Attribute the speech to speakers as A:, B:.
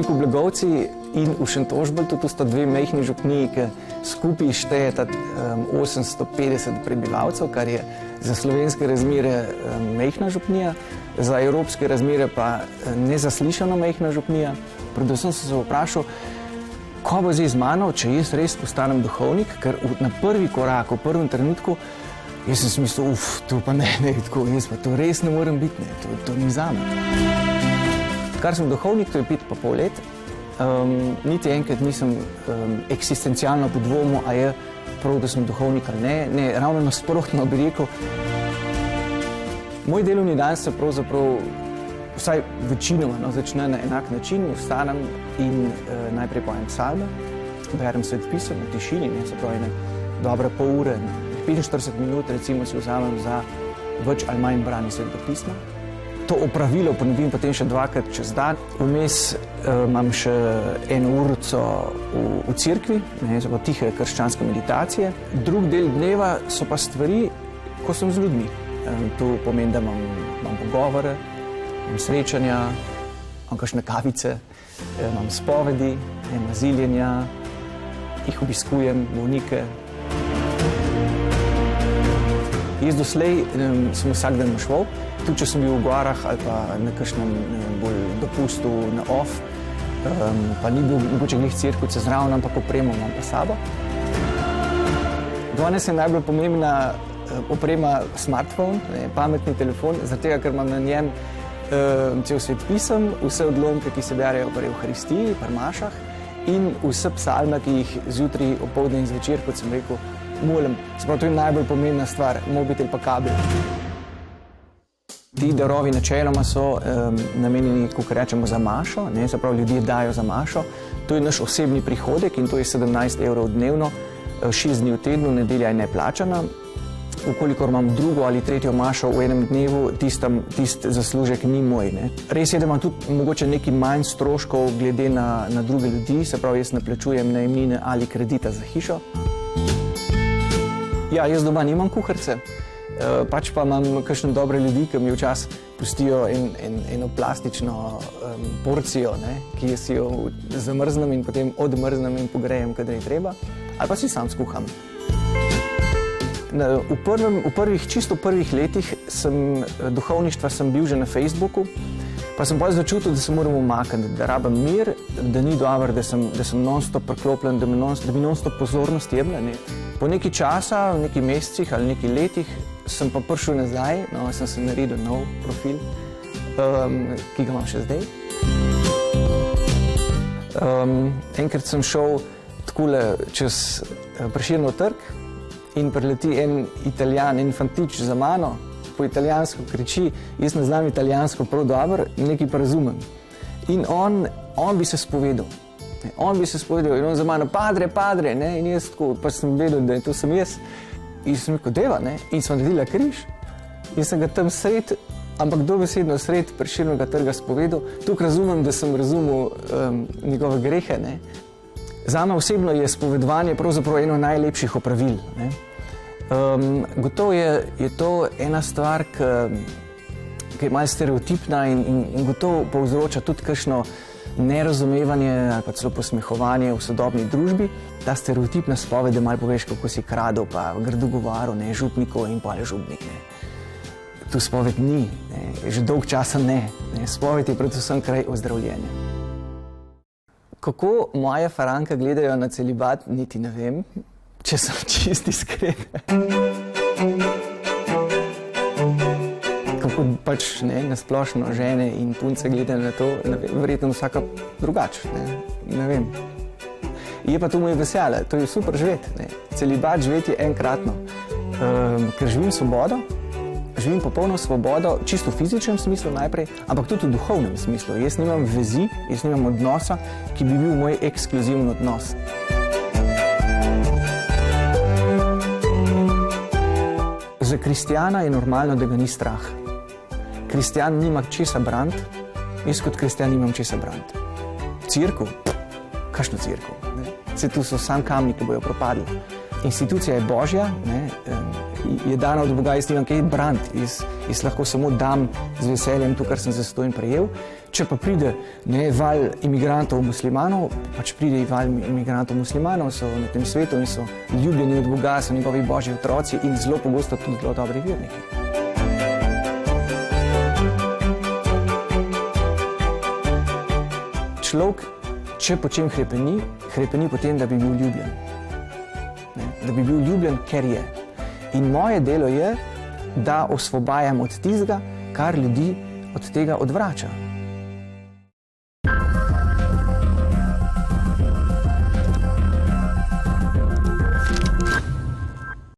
A: Ribnik v Blagovci in v Šentjožbaltu, to sta dve majhni župniji, ki skupaj štejeta 850 prebivalcev, kar je za slovenske razmere majhna župnija, za evropske razmere pa nezaslišano majhna župnija. Predvsem sem se vprašal, ko bo zdaj z mano, če jaz res postanem duhovnik, ker na prvi korak, v prvem trenutku, jaz sem mislil, to pa ne, tako, jaz pa to res ne morem biti, to ni zame. Kar sem duhovnik, to je 5,5 let, niti enkrat nisem eksistencialno podvomil, a je prav, da sem duhovnik ali ne, ravno nasprotno bi rekel. Moj delovni dan se pravzaprav, vsaj večinoma, začne na enak način, vstanem in najprej pojem psalme, berem svetpisem v tišini, se pravi dobre pol ure, 45 minut recimo si vzamem za več ali manj branje Svetega pisma. To opravilo ponovim potem še 2-krat čez dan. Vmes imam še 1 urico v cerkvi, tihe krščanske meditacije. Drug del dneva so pa stvari, ko sem z ljudmi. To pomeni, da imam pogovore, imam srečanja, imam kakšne kavice, imam spovedi, imam ziljenja, jih obiskujem, bolnike. Jaz doslej sem vsak dan šel, tudi če sem bil v gorah ali pa na kakšnem bolj dopustu na off, pa ni bil mogoče glih cirkuce zraven, ampak opremo imam pa sabo. Danes je najbolj pomembna oprema smartphone, pametni telefon, zaradi tega, ker imam na njem cel svet pisem, vse odlomke, ki se berejo pri Evharistiji, pri mašah in vse psalme, ki jih zjutraj, opoldne in zvečer, kot sem rekel, molim. Sprav, to je najbolj pomembna stvar, mobitel pa kabel. Ti darovi načeloma so namenjeni, kot rečemo, za mašo, se pravi, ljudje dajo za mašo. To je naš osebni prihodek in to je 17 € dnevno, 6 dni v tednu, nedelja je neplačana. Ukolikor imam drugo ali tretjo mašo v enem dnevu, tist zaslužek ni moj. Res je, da imam tudi mogoče nekaj manj stroškov glede na druge ljudi, se pravi, jaz ne plačujem najemnine ali kredita za hišo. Ja, jaz doma nimam kuharice, pač pa imam kakšne dobre ljudi, ki mi včasih pustijo eno plastično porcijo, ki si jo zamrznem in potem odmrznem in pogrejem, kadar je treba, ali pa si sam skuham. Čisto v prvih letih duhovništva sem bil že na Facebooku, pa sem potem začutil, da se moram umakniti, da rabim mir, da ni dobro, da sem non-stop priklopljen, da mi non-stop pozornost jemlje. Po nekaj časa, v nekaj mesecih ali nekaj letih sem pa prišel nazaj, sem se naredil nov profil, ki ga imam še zdaj. Enkrat sem šel takole čez Prešernov trg in prileti en Italijan, en fantič za mano, po italijansko kriči, jaz ne znam italijansko prav dobro, nekaj pa razumem. In on bi se spovedal. In on za mano, padre, in jaz tako, pa sem vedel, da je to sem jaz. In sem rekel, deva, in sem naredila križ. In sem ga tam sred, ampak dobesedno sred Prešernovega trga spovedal. Tukaj razumem, da sem razumel njegove grehe. Zame osebno je spovedovanje pravzaprav eno najlepših opravil. Gotovo je to ena stvar, ki je malo stereotipna in gotovo povzroča tudi kakšno nerazumevanje ali pa celo posmehovanje v sodobni družbi. Ta stereotipna spoved, da malo poveš, kako si kradel, pa grdo govoril, župnikov in pa župnik. Tu spoved ni, že dolg časa ne. Spoved je predvsem kraj ozdravljenja. Kako moje faranke gledajo na celibat, niti ne vem, če sem čist iskren. Kako pač nasplošno žene in punce gledajo na to, verjetno vsaka drugače, ne vem. Je pa to moje veselje, to je super živeti. Celibat živeti je enkratno, ker živim svobodo, živim popolno svobodo, čisto v fizičnem smislu najprej, ampak tudi v duhovnem smislu. Jaz nimam vezi, jaz nimam odnosa, ki bi bil moj ekskluzivni odnos. Za kristjana je normalno, da ga ni strah. Kristjan nima česa braniti, jaz kot kristjan nimam česa braniti. Cerkev? Kakšno cerkev? Saj tu so sam kamni, ki bojo propadli. Institucija je božja, je dana od Boga, jaz nimam kaj braniti, jaz lahko samo dam z veseljem to, kar sem zastonj prejel. Če pa pride val imigrantov muslimanov, pač pride val imigrantov muslimanov, so na tem svetu in so ljubljeni od Boga, so njegovi božji otroci in zelo pogosto tudi zelo dobri verniki. Človek, če po čem hrepeni potem, da bi bil ljubljen. Da bi bil ljubljen, ker je. In moje delo je, da osvobajam od tistega, kar ljudi od tega odvrača.